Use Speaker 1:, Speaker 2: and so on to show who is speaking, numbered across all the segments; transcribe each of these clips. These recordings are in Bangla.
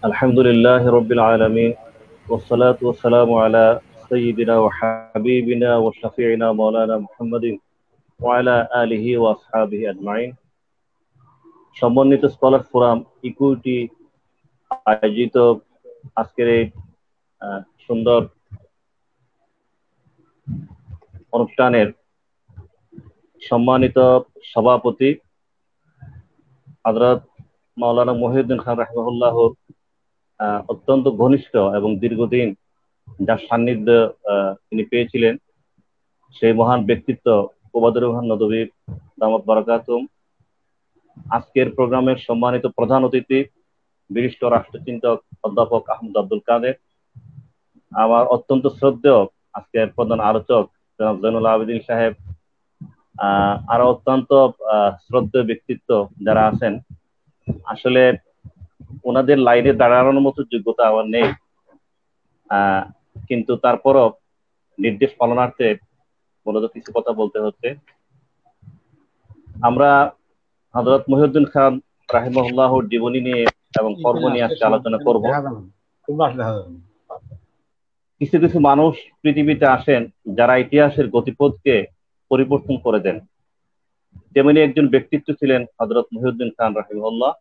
Speaker 1: الحمد لله رب العالمين والصلاة والسلام على سيدنا وحبيبنا وشفيعنا مولانا محمد وعلى آله وأصحابه أجمعين। সম্মানিত স্কলার ফোরাম ইকুইটি আয়োজিত আজকের এই সুন্দর অনুষ্ঠানের সম্মানিত সভাপতি হযরত মাওলানা মহিউদ্দিন খান রাহিমাহুল্লাহর অত্যন্ত ঘনিষ্ঠ এবং দীর্ঘদিন যার সান্নিধ্য তিনি পেয়েছিলেন সেই মহান ব্যক্তিত্ব ওবায়দুর রহমান নদভী দামাত বারাকাতুহুম, আজকের প্রোগ্রামের সম্মানিত প্রধান অতিথি বিশিষ্ট রাষ্ট্রচিন্তক অধ্যাপক আহমদ আব্দুল কাদের, আমার অত্যন্ত শ্রদ্ধেয় আজকের প্রধান আলোচক জনাব জয়নুল আবেদিন সাহেব, আরো অত্যন্ত শ্রদ্ধেয় ব্যক্তিত্ব যারা আছেন। আসলে ওনাদের লাইনে দাঁড়ানোর মতো যোগ্যতা আমার নেই, কিন্তু তারপরও নির্দেশ পালনার্থে মূলত কিছু কথা বলতে হচ্ছে। আমরা হযরত মহিউদ্দিন খান রাহিমাহুল্লাহর জীবনী নিয়ে এবং কর্ম নিয়ে আজকে আলোচনা করব। কিছু কিছু মানুষ পৃথিবীতে আসেন যারা ইতিহাসের গতিপথকে পরিবর্তন করে দেন, তেমনি একজন ব্যক্তিত্ব ছিলেন হযরত মহিউদ্দিন খান রাহিমাহুল্লাহ।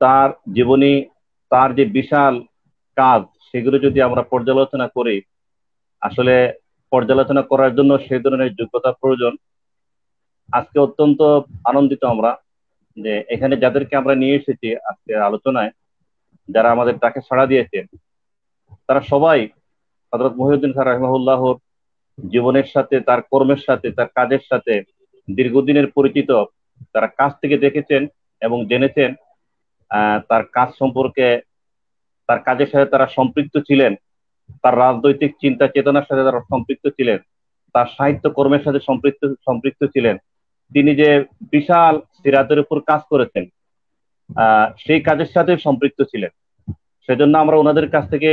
Speaker 1: তার জীবনী, তার যে বিশাল কাজ, সেগুলো যদি আমরা পর্যালোচনা করি, আসলে পর্যালোচনা করার জন্য সেই ধরনের যোগ্যতা প্রয়োজন। আজকে অত্যন্ত আনন্দিত আমরা যে এখানে যাদেরকে আমরা নিয়ে এসেছি আজকে আলোচনায়, যারা আমাদের ডাকে সাড়া দিয়েছেন, তারা সবাই হযরত মহিউদ্দিন খান রাহিমাহুল্লাহর জীবনের সাথে, তার কর্মের সাথে, তার কাজের সাথে দীর্ঘদিনের পরিচিত। তারা কাছ থেকে দেখেছেন এবং জেনেছেন তার কাজ সম্পর্কে, তার কাজের সাথে তারা সম্পৃক্ত ছিলেন, তার রাজনৈতিক চিন্তা চেতনার সাথে তারা সম্পৃক্ত ছিলেন, তার সাহিত্য কর্মের সাথে সম্পৃক্ত ছিলেন। তিনি যে বিশাল সিরাতের উপর কাজ করেছেন, সেই কাজের সাথে সম্পৃক্ত ছিলেন। সেজন্য আমরা ওনাদের কাছ থেকে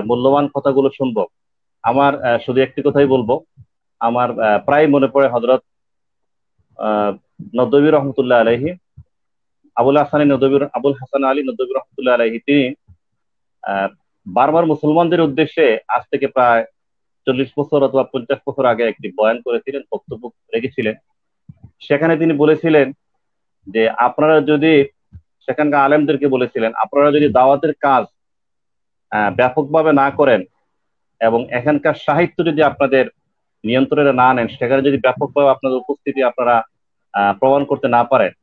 Speaker 1: মূল্যবান কথাগুলো শুনবো। আমার শুধু একটি কথাই বলবো, আমার প্রায় মনে পড়ে হযরত নদভী রহমতুল্লাহ আলাইহি, আবুল হাসান আলী নদভী রহমতুল্লাহ আলাইহি, তিনি বারবার মুসলমানদের উদ্দেশ্যে আজ থেকে প্রায় 40 বছর অথবা 50 বছর আগে একটি বয়ান করেছিলেন, বক্তব্য রেখেছিলেন। সেখানে তিনি বলেছিলেন যে আপনারা যদি, সেখানকার আলেমদেরকে বলেছিলেন, আপনারা যদি দাওয়াতের কাজ ব্যাপকভাবে না করেন এবং এখানকার সাহিত্য যদি আপনাদের নিয়ন্ত্রণে না নেন, সেখানে যদি ব্যাপকভাবে আপনাদের উপস্থিতি আপনারা প্রমাণ করতে না পারেন,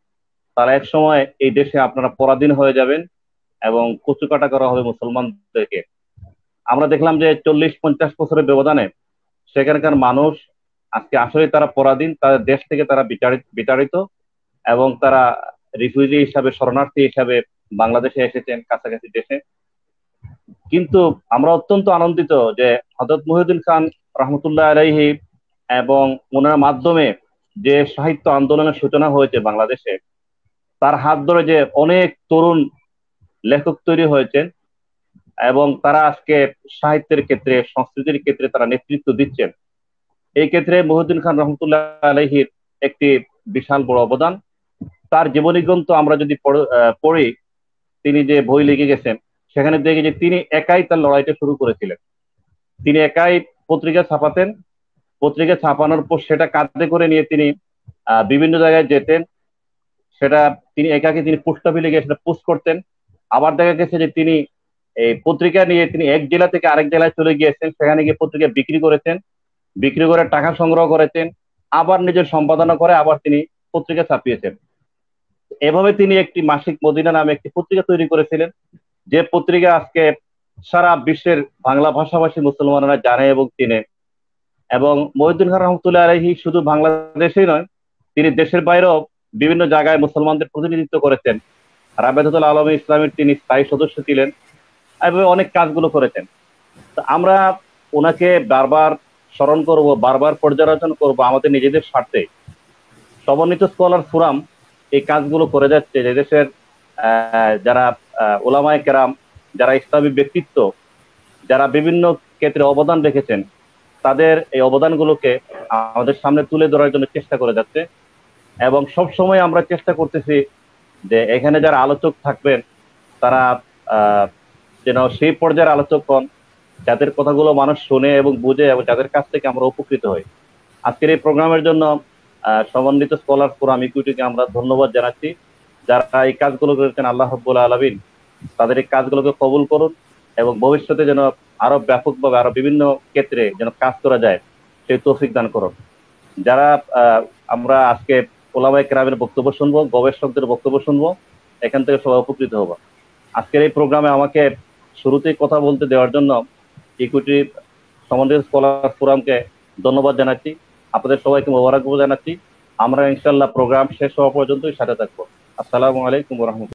Speaker 1: তাহলে এক সময় এই দেশে আপনারা পরাধীন হয়ে যাবেন এবং কচুকাটা করা হবে মুসলমানদেরকে। আমরা দেখলাম যে 40-50 বছরের ব্যবধানে সেখানকার মানুষ আজকে আসলে তারা পরাধীন, তাদের দেশ থেকে তারা বিতাড়িত এবং তারা রিফিউজি হিসাবে, শরণার্থী হিসাবে বাংলাদেশে এসেছেন, কাছাকাছি দেশে। কিন্তু আমরা অত্যন্ত আনন্দিত যে হযরত মহিউদ্দিন খান রহমতুল্লাহ আলাইহি এবং ওনার মাধ্যমে যে সাহিত্য আন্দোলনের সূচনা হয়েছে বাংলাদেশে, তার হাত ধরে যে অনেক তরুণ লেখক তৈরি হয়েছেন এবং তারা আজকে সাহিত্যের ক্ষেত্রে, সংস্কৃতির ক্ষেত্রে তারা নেতৃত্ব দিচ্ছেন। এই ক্ষেত্রে মহিউদ্দিন খান রহমতুল্লাহ আলাইহির একটি বিশাল বড় অবদান। তার জীবনী গ্রন্থ আমরা যদি পড়ি, তিনি যে বই লিখে গেছেন, সেখানে দেখি যে তিনি একাই তার লড়াইটা শুরু করেছিলেন। তিনি একাই পত্রিকা ছাপাতেন, পত্রিকা ছাপানোর পর সেটা কাঁধে করে নিয়ে তিনি বিভিন্ন জায়গায় যেতেন, সেটা তিনি একাকে তিনি পোস্ট অফিসে গিয়ে সেটা পোস্ট করতেন। আবার দেখা গেছে যে তিনি এই পত্রিকা নিয়ে তিনি এক জেলা থেকে আরেক জেলায় চলে গিয়েছেন, সেখানে গিয়ে পত্রিকা বিক্রি করেছেন, বিক্রি করে টাকা সংগ্রহ করেছেন, আবার নিজের সম্পাদনা করে আবার তিনি পত্রিকা ছাপিয়েছেন। এভাবে তিনি একটি মাসিক মদিনা নামে একটি পত্রিকা তৈরি করেছিলেন, যে পত্রিকা আজকে সারা বিশ্বের বাংলা ভাষাভাষী মুসলমানরা জানে এবং চিনে। এবং মহিউদ্দিন খান রহমতুল্লাহ আলাইহি শুধু বাংলাদেশেই নয়, তিনি দেশের বাইরেও বিভিন্ন জায়গায় মুসলমানদের প্রতিনিধিত্ব করেছেন। রাবেতাতুল আলমী ইসলামের তিনি স্থায়ী সদস্য ছিলেন, এভাবে অনেক কাজগুলো করেছেন। তো আমরা ওনাকে বারবার স্মরণ করব, বারবার পর্যালোচনা করব আমাদের নিজেদের স্বার্থে। সমন্বিত স্কলার ফোরাম এই কাজগুলো করে যাচ্ছে, যে দেশের যারা উলামায়ে কেরাম, যারা ইসলামী ব্যক্তিত্ব, যারা বিভিন্ন ক্ষেত্রে অবদান রেখেছেন, তাদের এই অবদানগুলোকে আমাদের সামনে তুলে ধরার জন্য চেষ্টা করে যাচ্ছে। এবং সব সময় আমরা চেষ্টা করতেছি যে এখানে যারা আলোচক থাকবেন তারা যেন সেই পর্যায়ের আলোচক হন যাদের কথাগুলো মানুষ শুনে এবং বুঝে এবং যাদের কাছ থেকে আমরা উপকৃত হই। আজকের এই প্রোগ্রামের জন্য সমন্বিত স্কলার ফোরাম ইকুইটিকে আমরা ধন্যবাদ জানাচ্ছি। যারা এই কাজগুলো করেছেন, আল্লাহ রাব্বুল আলামিন তাদের এই কাজগুলোকে কবুল করুন এবং ভবিষ্যতে যেন আরো ব্যাপকভাবে আরো বিভিন্ন ক্ষেত্রে যেন কাজ করা যায় সেই তৌফিক দান করুন। যারা আমরা আজকে ওলামায়ে কেরামের বক্তব্য শুনবো, গবেষকদের বক্তব্য শুনবো, এখান থেকে সবাই উপকৃত হবো। আজকের এই প্রোগ্রামে আমাকে শুরুতেই কথা বলতে দেওয়ার জন্য ইকুইটি সমন্বিত স্কলার ফোরামকে ধন্যবাদ জানাচ্ছি। আপনাদের সবাইকে মোবারকবাদ জানাচ্ছি। আমরা ইনশাআল্লাহ প্রোগ্রাম শেষ হওয়া পর্যন্তই সাথে থাকবো। আসসালামু আলাইকুম ওয়া রাহমাতুল্লাহ।